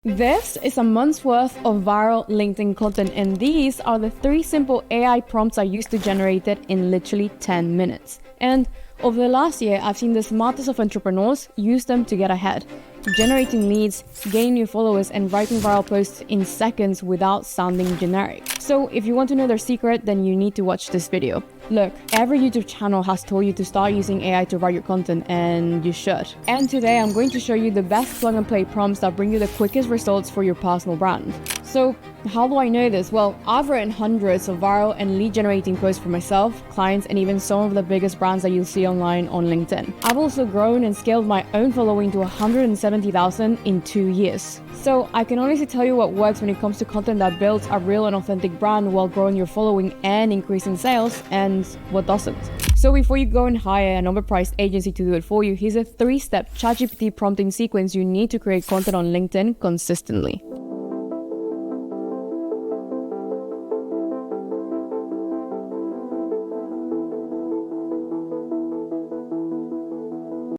This is a month's worth of viral LinkedIn content, and these are the 3 simple AI prompts I used to generate it in literally 10 minutes. And over the last year, I've seen the smartest of entrepreneurs use them to get ahead, generating leads, gaining new followers, and writing viral posts in seconds without sounding generic. So if you want to know their secret, then you need to watch this video. Look, every YouTube channel has told you to start using AI to write your content, and you should. And today I'm going to show you the best plug and play prompts that bring you the quickest results for your personal brand. So how do I know this? Well, I've written hundreds of viral and lead generating posts for myself, clients, and even some of the biggest brands that you'll see online on LinkedIn. I've also grown and scaled my own following to 170,000 in 2 years. So I can honestly tell you what works when it comes to content that builds a real and authentic brand while growing your following and increasing sales, and what doesn't. So before you go and hire an overpriced agency to do it for you, here's a 3-step ChatGPT prompting sequence you need to create content on LinkedIn consistently.